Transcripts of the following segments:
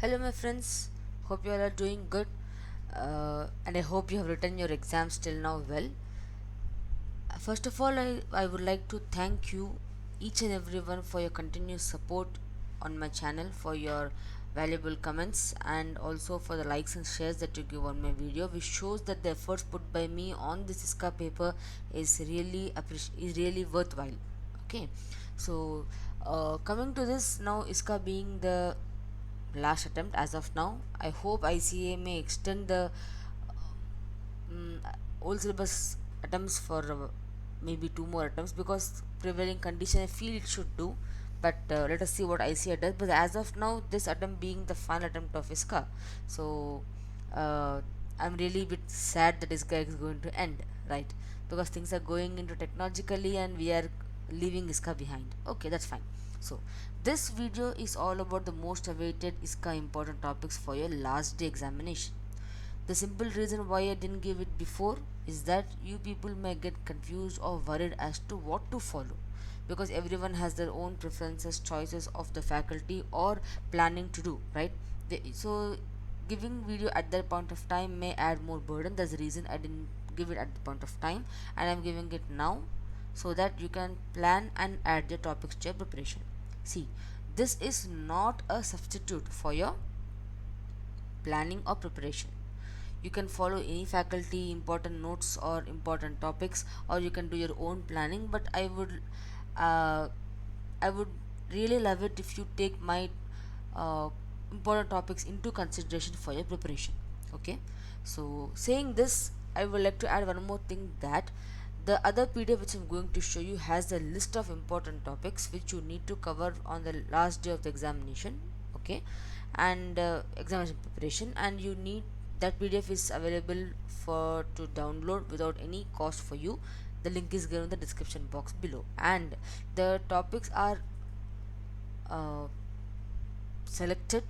Hello, my friends. Hope you all are doing good, and I hope you have written your exams till now well. First of all, I would like to thank you, each and everyone, for your continuous support on my channel, for your valuable comments, and also for the likes and shares that you give on my video, which shows that the efforts put by me on this ISCA paper is really worthwhile. Okay, so coming to this now, ISCA being the last attempt as of now, I hope ICA may extend the mm, old syllabus attempts for maybe two more attempts, because prevailing condition I feel it should do. But let us see what ICA does. But as of now, this attempt being the final attempt of ISCA, so uh, I'm really a bit sad that ISCA is going to end, right? Because things are going into technologically and we are leaving ISCA behind. Okay, that's fine. So this video is all about the most awaited ISCA important topics for your last day examination. The simple reason why I didn't give it before is that you people may get confused or worried as to what to follow, because everyone has their own preferences, choices of the faculty or planning to do, right? So giving video at that point of time may add more burden. That's the reason I didn't give it at the point of time, and I'm giving it now so that you can plan and add the topics to your preparation. See, this is not a substitute for your planning or preparation. You can follow any faculty important notes or important topics, or you can do your own planning, but uh, I would really love it if you take my uh, important topics into consideration for your preparation. Okay, so saying this, I would like to add one more thing, that the other PDF which I'm going to show you has a list of important topics which you need to cover on the last day of the examination. Okay, and examination preparation, and you need that PDF is available for to download without any cost for you. The link is given in the description box below, and the topics are uh, selected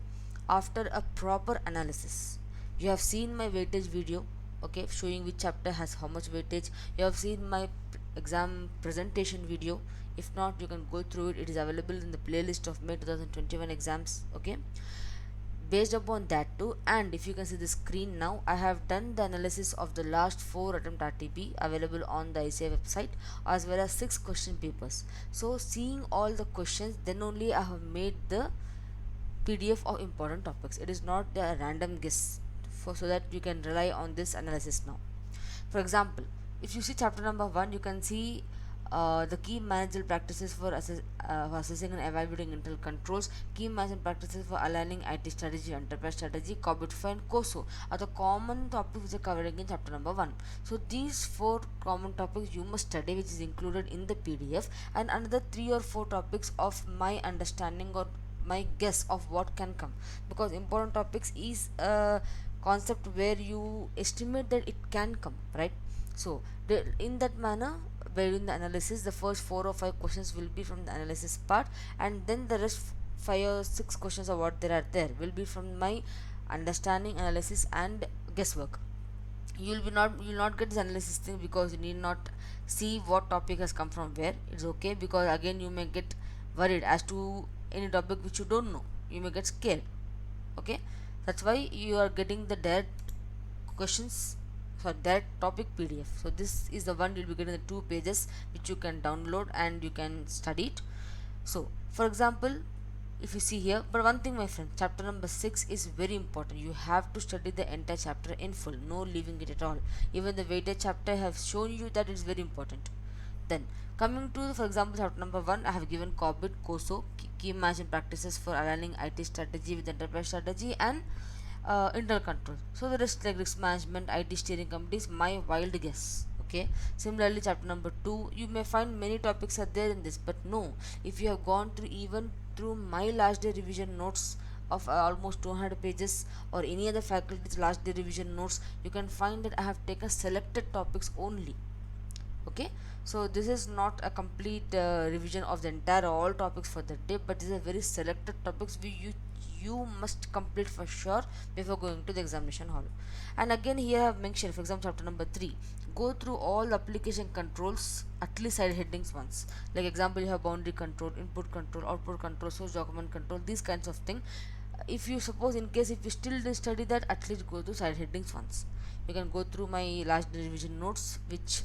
after a proper analysis. You have seen my weightage video, okay, showing which chapter has how much weightage. You have seen my exam presentation video. If not, you can go through it. It is available in the playlist of May 2021 exams. Okay, based upon that too, and if you can see the screen now, I have done the analysis of the last 4 attempt RTP available on the ICA website, as well as 6 question papers. So seeing all the questions, then only I have made the PDF of important topics. It is not a random guess, for so that you can rely on this analysis now. For example, if you see chapter number 1, you can see the key managerial practices for assessing and evaluating internal controls, key management practices for aligning IT strategy, enterprise strategy, COBIT and COSO are the common topics which are covered in chapter number 1. So these 4 common topics you must study, which is included in the PDF, and another 3 or 4 topics of my understanding or my guess of what can come, because important topics is a concept where you estimate that it can come, right? So in that manner, wherein the analysis, the first 4 or 5 questions will be from the analysis part, and then the rest 5 or 6 questions of what there are there will be from my understanding, analysis and guesswork. You will not get this analysis thing, because you need not see what topic has come from where. It's okay, because again you may get worried as to any topic which you don't know. You may get scared. Okay, that's why you are getting the direct questions for that topic PDF. So this is the one you'll be getting the 2 pages which you can download and you can study it. So for example, if you see here, but one thing my friend, chapter number 6 is very important. You have to study the entire chapter in full, no leaving it at all. Even the weighted chapter have shown you that it's very important. Then coming to, for example, chapter number 1, I have given COBIT, COSO, key management practices for aligning IT strategy with enterprise strategy, and internal control. So the rest like risk management, IT steering committee is my wild guess. Okay. Similarly, chapter number 2, you may find many topics are there in this, but no, if you have gone through even through my last day revision notes of almost 200 pages, or any other faculty's last day revision notes, you can find that I have taken selected topics only. Okay, so this is not a complete revision of the entire all topics for the day, but these are very selected topics you must complete for sure before going to the examination hall. And again here I have mentioned, for example, chapter number 3, go through all the application controls, at least side headings once. Like example, you have boundary control, input control, output control, source document control, these kinds of thing. If you suppose in case if you still didn't study that, at least go through side headings once. You can go through my last revision notes which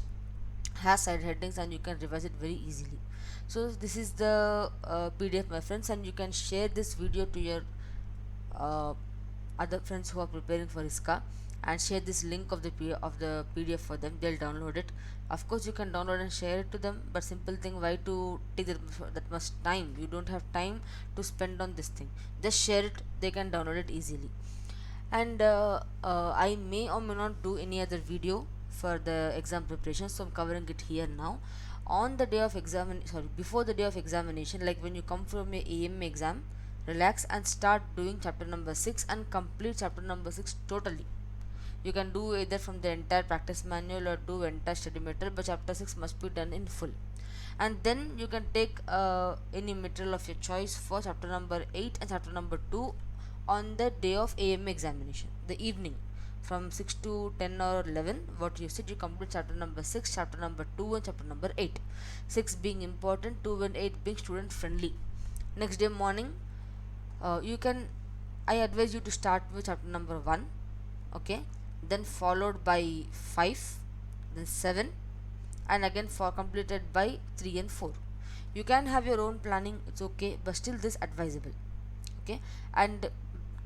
has side headings, and you can revise it very easily. So this is the PDF, my friends, and you can share this video to your uh, other friends who are preparing for ISCA, and share this link of the PDF for them. They'll download it. Of course, you can download and share it to them, but simple thing, why to take that much time? You don't have time to spend on this thing. Just share it, they can download it easily. And I may or may not do any other video for the exam preparation, so I'm covering it here now. On the day of before the day of examination, like when you come from your AMA exam, relax and start doing chapter number 6 and complete chapter number 6 totally. You can do either from the entire practice manual or do entire study material, but chapter 6 must be done in full. And then you can take any material of your choice for chapter number 8 and chapter number 2 on the day of AMA examination, the evening from 6 to 10 or 11. What you said, you complete chapter number 6, chapter number 2 and chapter number 8. 6 being important, 2 and 8 being student friendly. Next day morning, you can I advise you to start with chapter number 1, okay, then followed by 5, then 7, and again for completed by 3 and 4. You can have your own planning, it's okay, but still this advisable, okay. And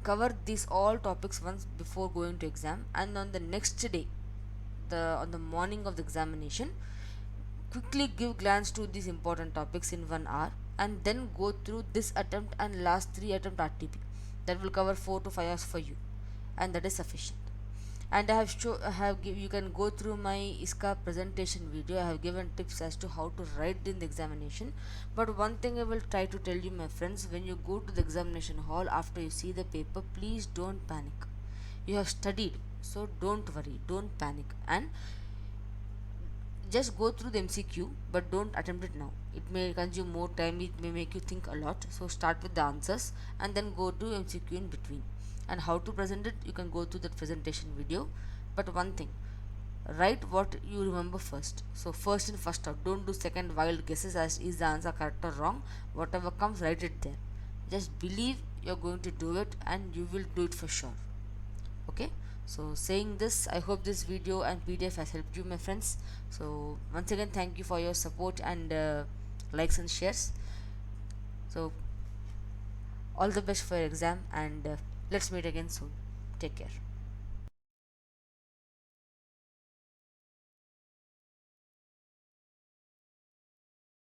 cover these all topics once before going to exam, and on the next day, on the morning of the examination, quickly give glance to these important topics in 1 hour, and then go through this attempt and last 3 attempt RTP. That will cover 4 to 5 hours for you, and that is sufficient. And you can go through my ISCA presentation video. I have given tips as to how to write in the examination. But one thing I will try to tell you, my friends, when you go to the examination hall after you see the paper, please don't panic. You have studied, so don't worry, don't panic, and just go through the MCQ, but don't attempt it now. It may consume more time, it may make you think a lot. So start with the answers and then go to MCQ in between. And how to present it, you can go through that presentation video. But one thing, write what you remember first. So first in, first out. Don't do second wild guesses as is the answer correct or wrong. Whatever comes, write it there. Just believe you're going to do it, and you will do it for sure. Okay, so saying this, I hope this video and PDF has helped you, my friends. So once again, thank you for your support and likes and shares. So all the best for your exam, and let's meet again soon. Take care.